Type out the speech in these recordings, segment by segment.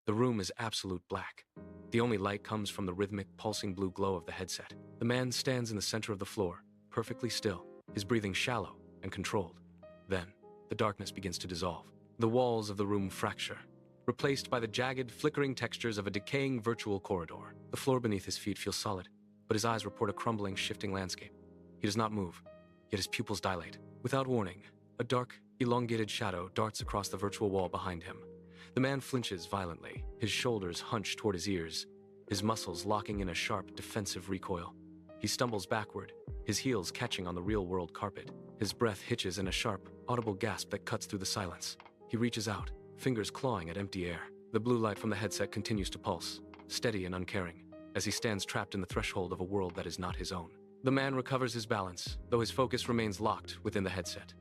The room is absolute black. The only light comes from the rhythmic, pulsing blue glow of the headset. The man stands in the center of the floor, perfectly still, his breathing shallow and controlled. Then, the darkness begins to dissolve. The walls of the room fracture, replaced by the jagged, flickering textures of a decaying virtual corridor. The floor beneath his feet feels solid, but his eyes report a crumbling, shifting landscape. He does not move, yet his pupils dilate. Without warning, a dark, elongated shadow darts across the virtual wall behind him. The man flinches violently, his shoulders hunched toward his ears, his muscles locking in a sharp, defensive recoil. He stumbles backward, his heels catching on the real-world carpet. His breath hitches in a sharp, audible gasp that cuts through the silence. He reaches out, fingers clawing at empty air. The blue light from the headset continues to pulse, steady and uncaring, as he stands trapped in the threshold of a world that is not his own. The man recovers his balance, though his focus remains locked within the headset.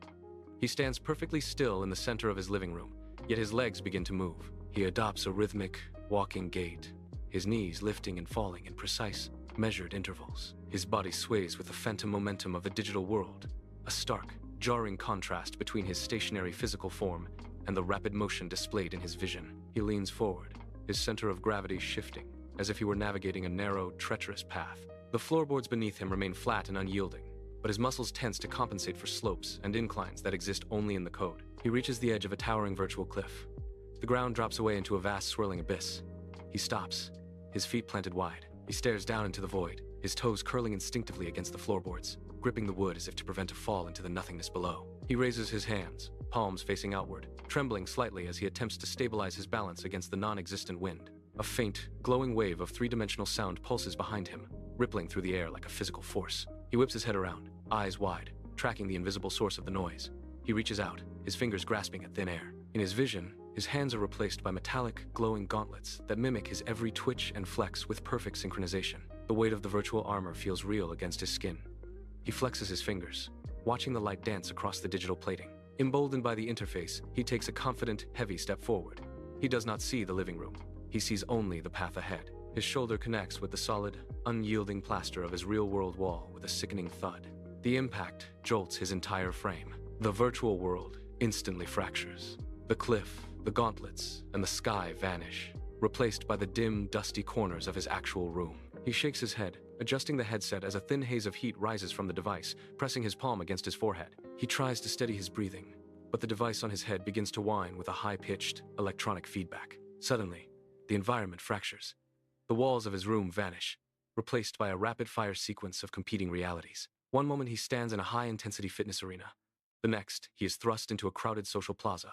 He stands perfectly still in the center of his living room, yet his legs begin to move. He adopts a rhythmic, walking gait, his knees lifting and falling in precise, measured intervals. His body sways with the phantom momentum of the digital world, a stark, jarring contrast between his stationary physical form and the rapid motion displayed in his vision. He leans forward, his center of gravity shifting, as if he were navigating a narrow, treacherous path. The floorboards beneath him remain flat and unyielding, but his muscles tense to compensate for slopes and inclines that exist only in the code. He reaches the edge of a towering virtual cliff. The ground drops away into a vast, swirling abyss. He stops, his feet planted wide. He stares down into the void, his toes curling instinctively against the floorboards, gripping the wood as if to prevent a fall into the nothingness below. He raises his hands, palms facing outward, trembling slightly as he attempts to stabilize his balance against the non-existent wind. A faint, glowing wave of three-dimensional sound pulses behind him, rippling through the air like a physical force. He whips his head around, eyes wide, tracking the invisible source of the noise. He reaches out, his fingers grasping at thin air. In his vision, his hands are replaced by metallic, glowing gauntlets that mimic his every twitch and flex with perfect synchronization. The weight of the virtual armor feels real against his skin. He flexes his fingers, watching the light dance across the digital plating. Emboldened by the interface, he takes a confident, heavy step forward. He does not see the living room. He sees only the path ahead. His shoulder connects with the solid, unyielding plaster of his real-world wall with a sickening thud. The impact jolts his entire frame. The virtual world instantly fractures. The cliff, the gauntlets, and the sky vanish, replaced by the dim, dusty corners of his actual room. He shakes his head, adjusting the headset as a thin haze of heat rises from the device, pressing his palm against his forehead. He tries to steady his breathing, but the device on his head begins to whine with a high-pitched, electronic feedback. Suddenly, the environment fractures. The walls of his room vanish, replaced by a rapid-fire sequence of competing realities. One moment he stands in a high-intensity fitness arena. The next, he is thrust into a crowded social plaza.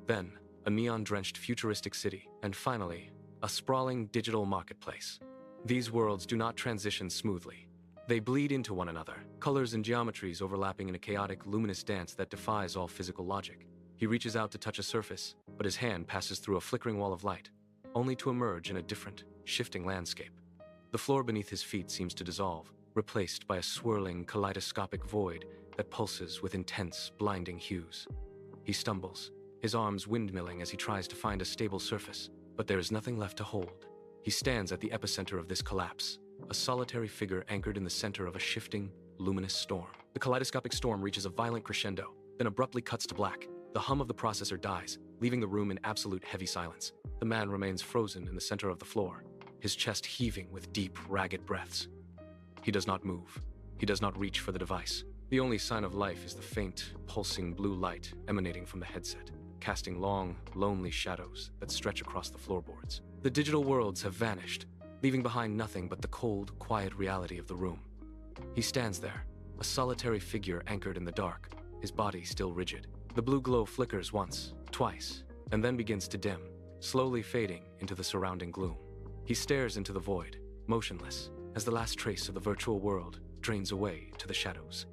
Then, a neon-drenched futuristic city. And finally, a sprawling digital marketplace. These worlds do not transition smoothly. They bleed into one another, colors and geometries overlapping in a chaotic, luminous dance that defies all physical logic. He reaches out to touch a surface, but his hand passes through a flickering wall of light, only to emerge in a different, shifting landscape. The floor beneath his feet seems to dissolve, replaced by a swirling, kaleidoscopic void that pulses with intense, blinding hues. He stumbles, his arms windmilling as he tries to find a stable surface, but there is nothing left to hold. He stands at the epicenter of this collapse, a solitary figure anchored in the center of a shifting, luminous storm. The kaleidoscopic storm reaches a violent crescendo, then abruptly cuts to black. The hum of the processor dies, leaving the room in absolute heavy silence. The man remains frozen in the center of the floor, his chest heaving with deep, ragged breaths. He does not move. He does not reach for the device. The only sign of life is the faint, pulsing blue light emanating from the headset, casting long, lonely shadows that stretch across the floorboards. The digital worlds have vanished, leaving behind nothing but the cold, quiet reality of the room. He stands there, a solitary figure anchored in the dark, his body still rigid. The blue glow flickers once, twice, and then begins to dim, slowly fading into the surrounding gloom. He stares into the void, motionless, as the last trace of the virtual world drains away to the shadows.